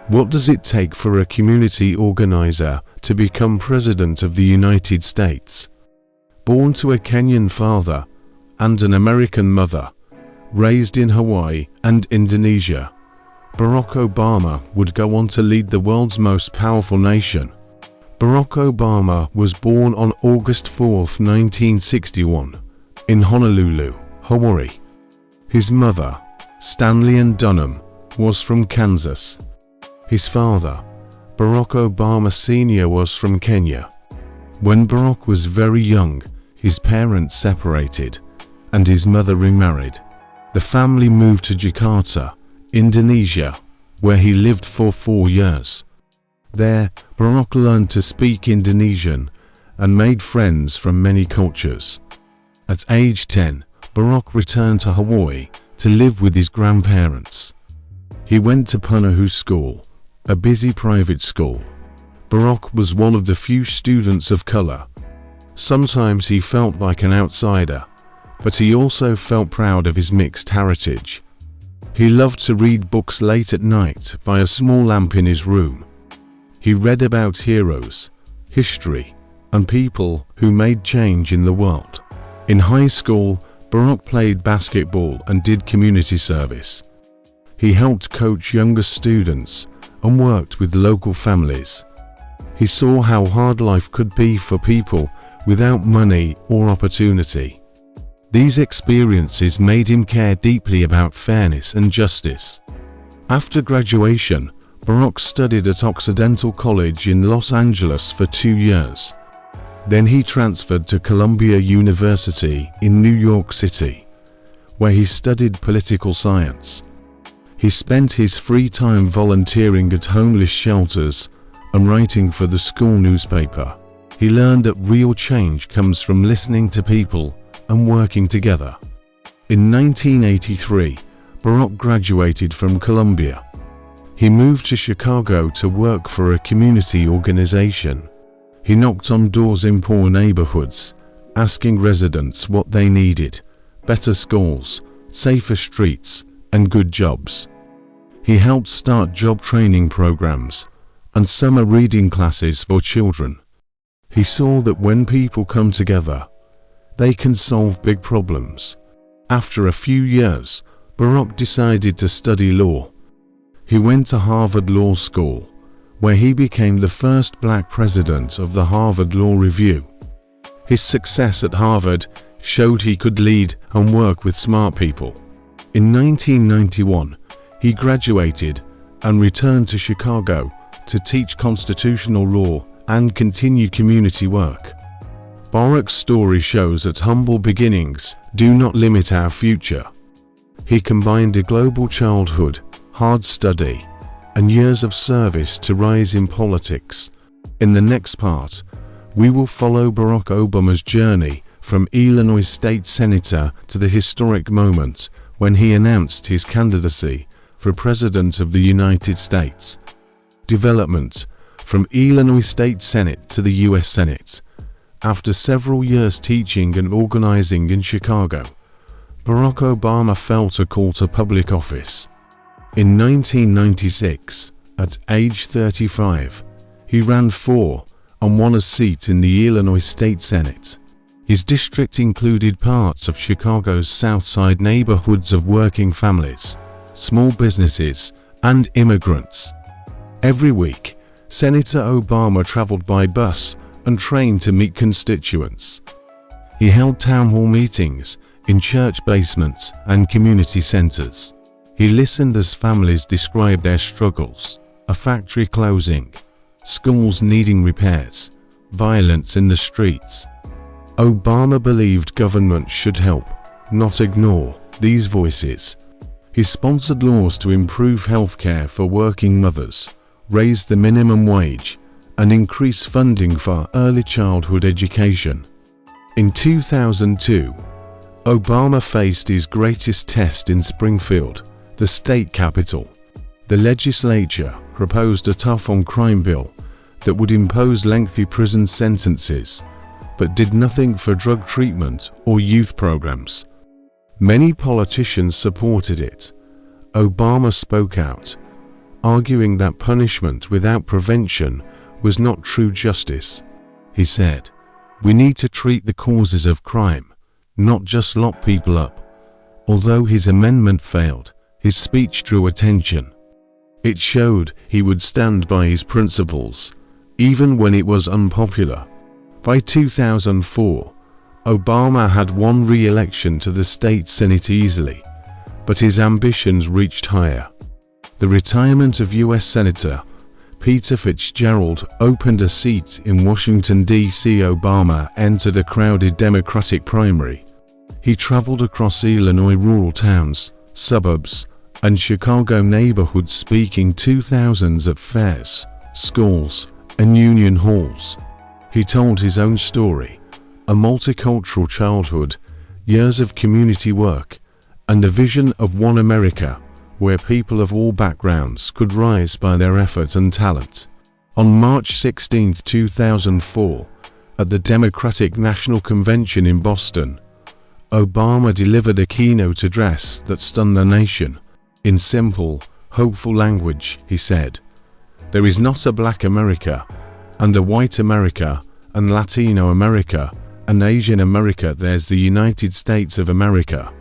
What does it take for a community organizer to become President of the United States? Born to a Kenyan father and an American mother, raised in Hawaii and Indonesia, Barack Obama would go on to lead the world's most powerful nation. Barack Obama was born on August 4, 1961, in Honolulu, Hawaii. His mother, Stanley Ann Dunham, was from Kansas. His father, Barack Obama Sr., was from Kenya. When Barack was very young, his parents separated, and his mother remarried. The family moved to Jakarta, Indonesia, where he lived for 4 years. There, Barack learned to speak Indonesian and made friends from many cultures. At age 10, Barack returned to Hawaii to live with his grandparents. He went to Punahou School, a busy private school. Barack was one of the few students of color. Sometimes he felt like an outsider, but he also felt proud of his mixed heritage. He loved to read books late at night by a small lamp in his room. He read about heroes, history, and people who made change in the world. In high school, Barack played basketball and did community service. He helped coach younger students and worked with local families. He saw how hard life could be for people without money or opportunity. These experiences made him care deeply about fairness and justice. After graduation, Barack studied at Occidental College in Los Angeles for 2 years. Then he transferred to Columbia University in New York City, where he studied political science. He spent his free time volunteering at homeless shelters and writing for the school newspaper. He learned that real change comes from listening to people and working together. In 1983, Barack graduated from Columbia. He moved to Chicago to work for a community organization. He knocked on doors in poor neighborhoods, asking residents what they needed: better schools, safer streets, and good jobs. He helped start job training programs and summer reading classes for children. He saw that when people come together, they can solve big problems. After a few years, Barack decided to study law. He went to Harvard Law School, where he became the first black president of the Harvard Law Review. His success at Harvard showed he could lead and work with smart people. In 1991, he graduated and returned to Chicago to teach constitutional law and continue community work. Barack's story shows that humble beginnings do not limit our future. He combined a global childhood, hard study, and years of service to rise in politics. In the next part, we will follow Barack Obama's journey from Illinois State Senator to the historic moment when he announced his candidacy for President of the United States. Development from Illinois State Senate to the U.S. Senate. After several years teaching and organizing in Chicago, Barack Obama felt a call to public office. In 1996, at age 35, he ran for and won a seat in the Illinois State Senate. His district included parts of Chicago's South Side neighborhoods of working families, small businesses, and immigrants. Every week, Senator Obama traveled by bus and train to meet constituents. He held town hall meetings in church basements and community centers. He listened as families described their struggles: a factory closing, schools needing repairs, violence in the streets. Obama believed government should help, not ignore, these voices. He sponsored laws to improve health care for working mothers, raise the minimum wage, and increase funding for early childhood education. In 2002, Obama faced his greatest test in Springfield, the state capital. The legislature proposed a tough-on-crime bill that would impose lengthy prison sentences, but did nothing for drug treatment or youth programs. Many politicians supported it. Obama spoke out. arguing that punishment without prevention was not true justice. He said, "We need to treat the causes of crime, not just lock people up." Although his amendment failed, his speech drew attention. It showed he would stand by his principles, even when it was unpopular. By 2004, Obama had won re-election to the state Senate easily, but his ambitions reached higher. The retirement of U.S. Senator Peter Fitzgerald opened a seat in Washington, D.C. Obama entered a crowded Democratic primary. He traveled across Illinois rural towns, suburbs, and Chicago neighborhoods speaking to thousands at fairs, schools, and union halls. He told his own story, a multicultural childhood, years of community work, and a vision of one America, where people of all backgrounds could rise by their effort and talent. On March 16, 2004, at the Democratic National Convention in Boston, Obama delivered a keynote address that stunned the nation. In simple, hopeful language, he said, "There is not a Black America, and a White America, and Latino America, and Asian America. There's the United States of America."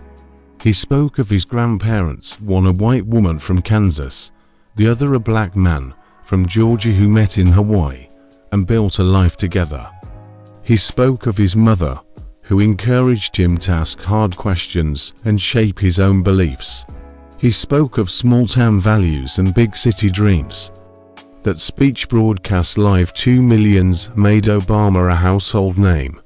He spoke of his grandparents, one a white woman from Kansas, the other a black man from Georgia who met in Hawaii and built a life together. He spoke of his mother, who encouraged him to ask hard questions and shape his own beliefs. He spoke of small-town values and big-city dreams. That speech broadcast live to millions made Obama a household name.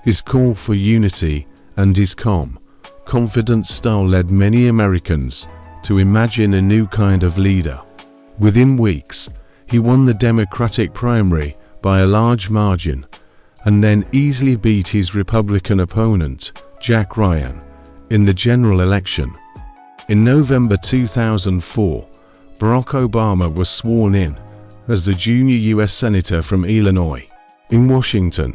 His call for unity and his calm, confident style led many Americans to imagine a new kind of leader. Within weeks, he won the Democratic primary by a large margin, and then easily beat his Republican opponent, Jack Ryan, in the general election. In November 2004, Barack Obama was sworn in as the junior U.S. Senator from Illinois. In Washington,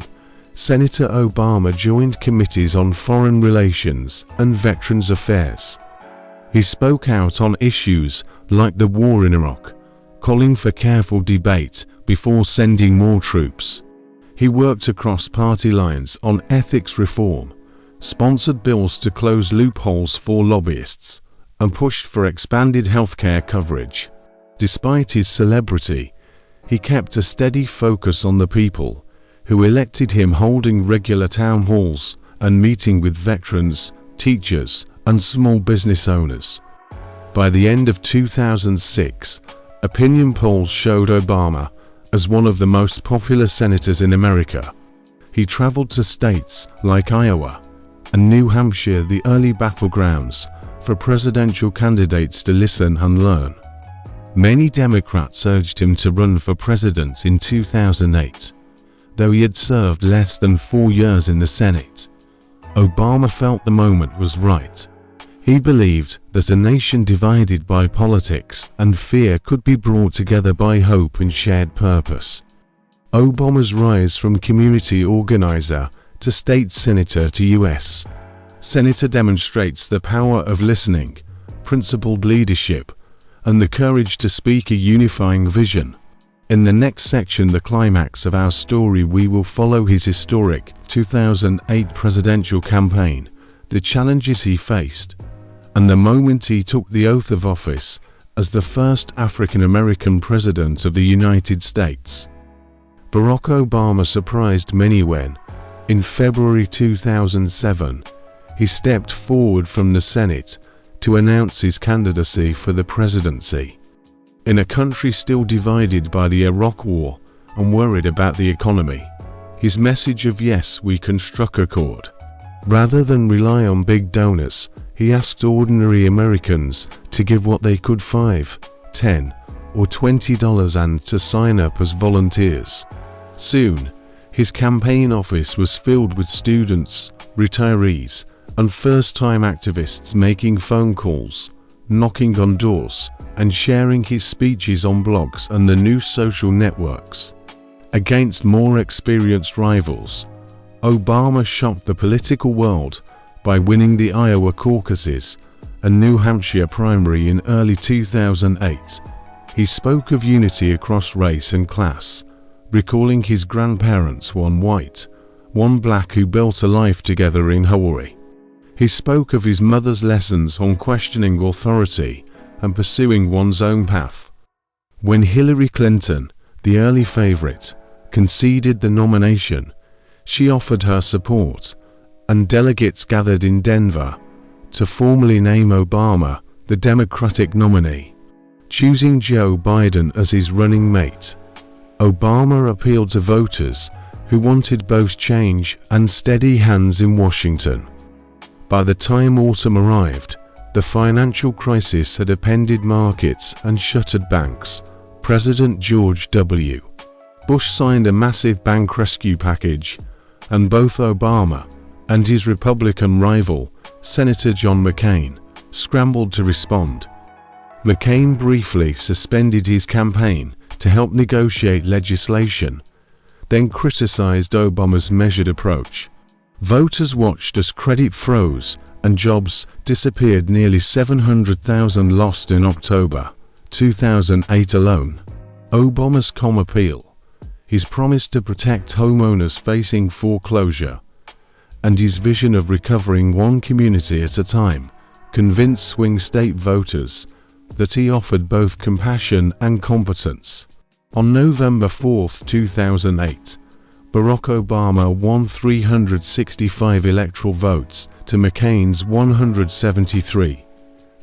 Senator Obama joined committees on foreign relations and veterans affairs. He spoke out on issues like the war in Iraq, calling for careful debate before sending more troops. He worked across party lines on ethics reform, sponsored bills to close loopholes for lobbyists, and pushed for expanded healthcare coverage. Despite his celebrity, he kept a steady focus on the people who elected him, holding regular town halls and meeting with veterans, teachers, and small business owners. By the end of 2006, opinion polls showed Obama as one of the most popular senators in America. He traveled to states like Iowa and New Hampshire, the early battlegrounds for presidential candidates, to listen and learn. Many Democrats urged him to run for president in 2008, though he had served less than 4 years in the Senate. Obama felt the moment was right. He believed that a nation divided by politics and fear could be brought together by hope and shared purpose. Obama's rise from community organizer to state senator to U.S. Senator demonstrates the power of listening, principled leadership, and the courage to speak a unifying vision. In the next section, the climax of our story, we will follow his historic 2008 presidential campaign, the challenges he faced, and the moment he took the oath of office as the first African-American president of the United States. Barack Obama surprised many when, in February 2007, he stepped forward from the Senate to announce his candidacy for the presidency. In a country still divided by the Iraq War and worried about the economy, his message of "yes, we can" struck a chord. Rather than rely on big donors, he asked ordinary Americans to give what they could, $5, $10, or $20, and to sign up as volunteers. Soon, his campaign office was filled with students, retirees, and first-time activists making phone calls, knocking on doors, and sharing his speeches on blogs and the new social networks. Against more experienced rivals, Obama shocked the political world by winning the Iowa caucuses and New Hampshire primary in early 2008, He spoke of unity across race and class, recalling his grandparents, one white, one black, who built a life together in Hawaii. He spoke of his mother's lessons on questioning authority and pursuing one's own path. When Hillary Clinton, the early favorite, conceded the nomination, she offered her support, and delegates gathered in Denver to formally name Obama the Democratic nominee. Choosing Joe Biden as his running mate, Obama appealed to voters who wanted both change and steady hands in Washington. By the time autumn arrived, the financial crisis had upended markets and shuttered banks. President George W. Bush signed a massive bank rescue package, and both Obama and his Republican rival, Senator John McCain, scrambled to respond. McCain briefly suspended his campaign to help negotiate legislation, then criticized Obama's measured approach. Voters watched as credit froze and jobs disappeared, nearly 700,000 lost in October 2008 alone. Obama's calm appeal, his promise to protect homeowners facing foreclosure, and his vision of recovering one community at a time convinced swing state voters that he offered both compassion and competence. On November 4, 2008, Barack Obama won 365 electoral votes to McCain's 173,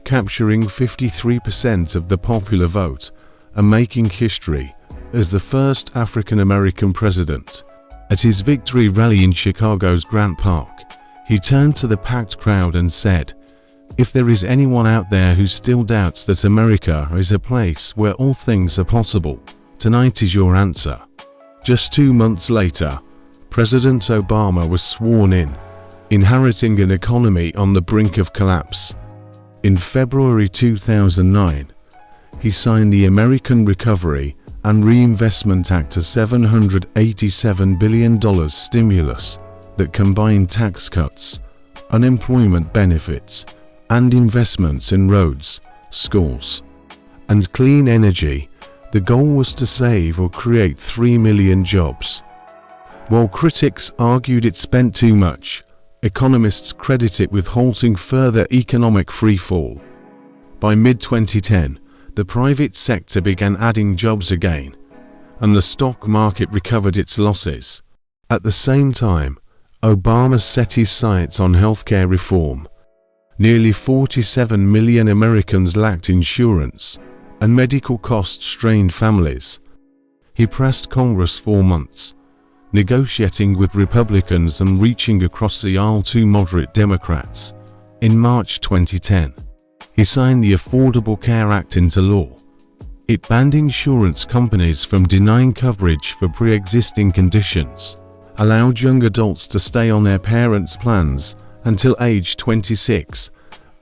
capturing 53% of the popular vote and making history as the first African American president. At his victory rally in Chicago's Grant Park, he turned to the packed crowd and said, "If there is anyone out there who still doubts that America is a place where all things are possible, tonight is your answer." Just 2 months later, President Obama was sworn in, inheriting an economy on the brink of collapse. In February 2009, he signed the American Recovery and Reinvestment Act, a $787 billion stimulus that combined tax cuts, unemployment benefits, and investments in roads, schools, and clean energy. The goal was to save or create 3 million jobs. While critics argued it spent too much, economists credit it with halting further economic freefall. By mid-2010, the private sector began adding jobs again, and the stock market recovered its losses. At the same time, Obama set his sights on healthcare reform. Nearly 47 million Americans lacked insurance, and medical costs strained families. He pressed Congress for months, negotiating with Republicans and reaching across the aisle to moderate Democrats. In March 2010, he signed the Affordable Care Act into law. It banned insurance companies from denying coverage for pre-existing conditions, allowed young adults to stay on their parents' plans until age 26,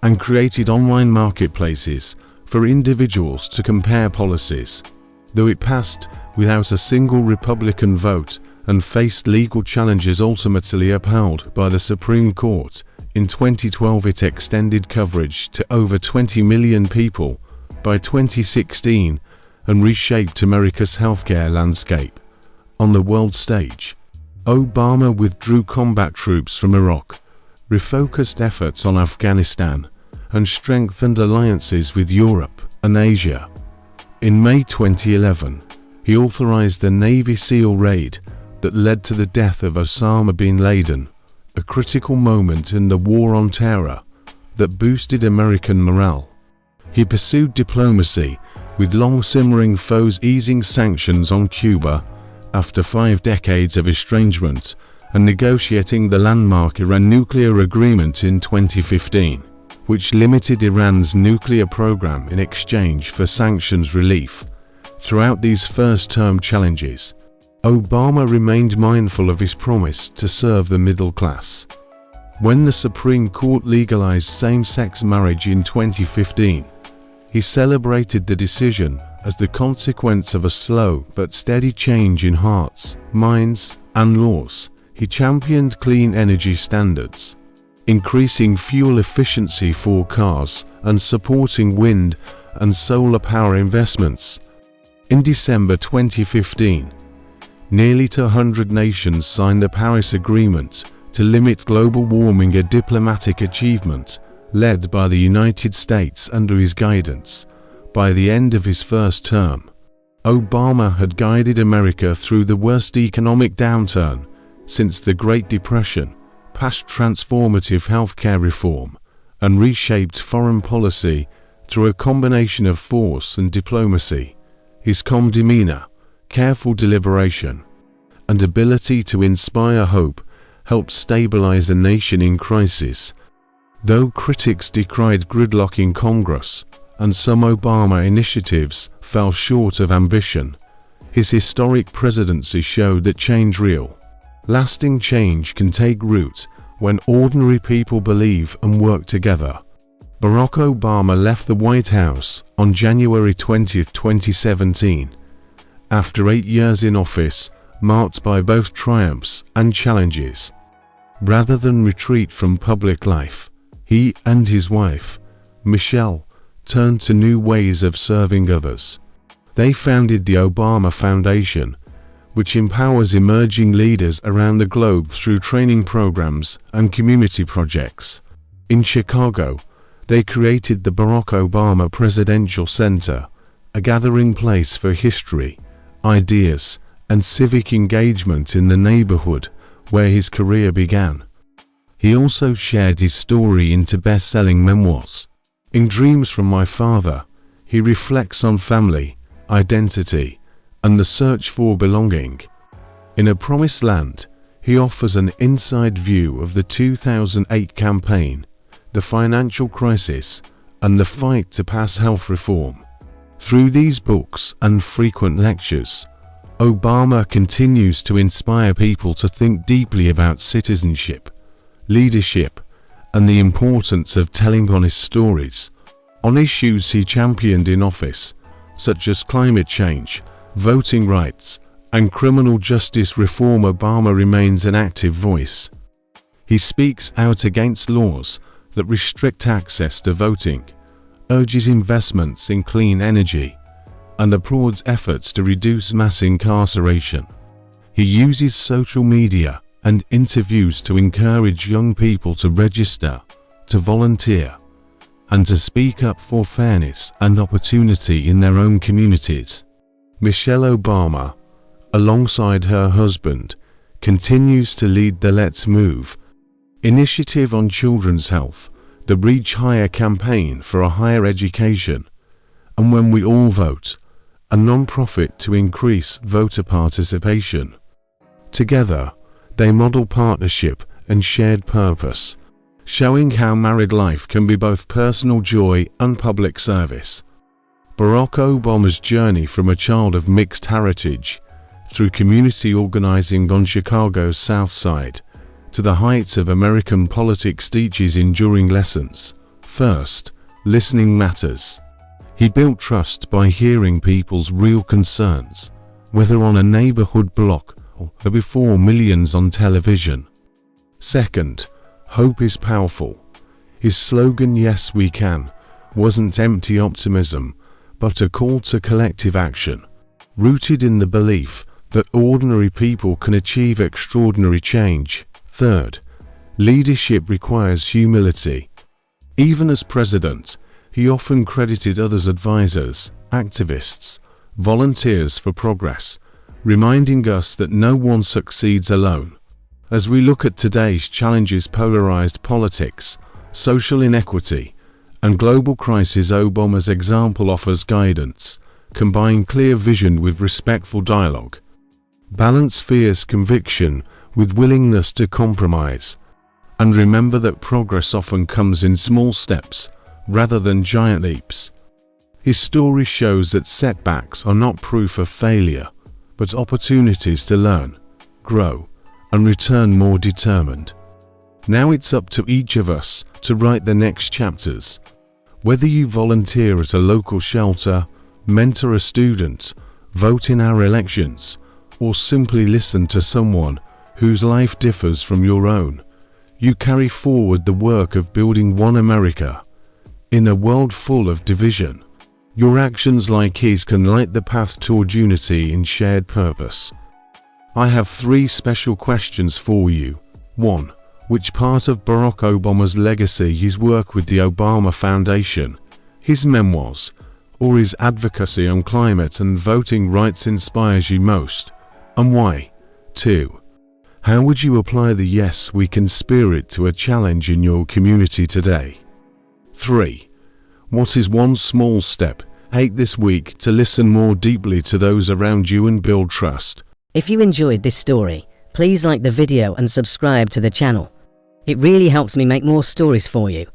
and created online marketplaces for individuals to compare policies. Though it passed without a single Republican vote and faced legal challenges ultimately upheld by the Supreme Court, in 2012 it extended coverage to over 20 million people by 2016 and reshaped America's healthcare landscape. On the world stage, Obama withdrew combat troops from Iraq, refocused efforts on Afghanistan, and strengthened alliances with Europe and Asia. In May 2011, he authorized a Navy SEAL raid that led to the death of Osama bin Laden, a critical moment in the war on terror that boosted American morale. He pursued diplomacy, with long-simmering foes easing sanctions on Cuba after 5 decades of estrangement, and negotiating the landmark Iran nuclear agreement in 2015, which limited Iran's nuclear program in exchange for sanctions relief. Throughout these first-term challenges, Obama remained mindful of his promise to serve the middle class. When the Supreme Court legalized same-sex marriage in 2015, he celebrated the decision as the consequence of a slow but steady change in hearts, minds, and laws. He championed clean energy standards, increasing fuel efficiency for cars and supporting wind and solar power investments. In December 2015, nearly 200 nations signed the Paris Agreement to limit global warming, a diplomatic achievement led by the United States under his guidance. By the end of his first term, Obama had guided America through the worst economic downturn since the Great Depression, passed transformative healthcare reform, and reshaped foreign policy through a combination of force and diplomacy. His calm demeanor, careful deliberation, and ability to inspire hope helped stabilize a nation in crisis. Though critics decried gridlock in Congress and some Obama initiatives fell short of ambition, his historic presidency showed that change real. Lasting change can take root when ordinary people believe and work together. Barack Obama left the White House on January 20, 2017, after 8 years in office, marked by both triumphs and challenges. Rather than retreat from public life, he and his wife, Michelle, turned to new ways of serving others. They founded the Obama Foundation, which empowers emerging leaders around the globe through training programs and community projects. In Chicago, they created the Barack Obama Presidential Center, a gathering place for history, ideas, and civic engagement in the neighborhood where his career began. He also shared his story into best-selling memoirs. In Dreams from My Father, he reflects on family, identity, and the search for belonging. In A Promised Land, he offers an inside view of the 2008 campaign, the financial crisis, and the fight to pass health reform. Through these books and frequent lectures, Obama continues to inspire people to think deeply about citizenship, leadership, and the importance of telling honest stories. On issues he championed in office, such as climate change, voting rights, and criminal justice reform, Obama remains an active voice. He speaks out against laws that restrict access to voting, urges investments in clean energy, and applauds efforts to reduce mass incarceration. He uses social media and interviews to encourage young people to register, to volunteer, and to speak up for fairness and opportunity in their own communities. Michelle Obama, alongside her husband, continues to lead the Let's Move initiative on children's health, the Reach Higher campaign for a higher education, and When We All Vote, a non-profit to increase voter participation. Together, they model partnership and shared purpose, showing how married life can be both personal joy and public service. Barack Obama's journey from a child of mixed heritage, through community organizing on Chicago's South Side, to the heights of American politics, teaches enduring lessons. First, listening matters. He built trust by hearing people's real concerns, whether on a neighborhood block or before millions on television. Second, hope is powerful. His slogan, "Yes, we can," wasn't empty optimism, but a call to collective action, rooted in the belief that ordinary people can achieve extraordinary change. Third, leadership requires humility. Even as president, he often credited others, advisors, activists, volunteers for progress, reminding us that no one succeeds alone. As we look at today's challenges, polarized politics, social inequity, and global crisis, Obama's example offers guidance. Combine clear vision with respectful dialogue. Balance fierce conviction with willingness to compromise. And remember that progress often comes in small steps, rather than giant leaps. His story shows that setbacks are not proof of failure, but opportunities to learn, grow, and return more determined. Now it's up to each of us to write the next chapters. Whether you volunteer at a local shelter, mentor a student, vote in our elections, or simply listen to someone whose life differs from your own, you carry forward the work of building one America in a world full of division. Your actions like his can light the path toward unity in shared purpose. I have 3 special questions for you. 1. Which part of Barack Obama's legacy, his work with the Obama Foundation, his memoirs, or his advocacy on climate and voting rights inspires you most, and why? 2. How would you apply the Yes We Can spirit to a challenge in your community today? 3. What is one small step, 8 this week, to listen more deeply to those around you and build trust? If you enjoyed this story, please like the video and subscribe to the channel. It really helps me make more stories for you.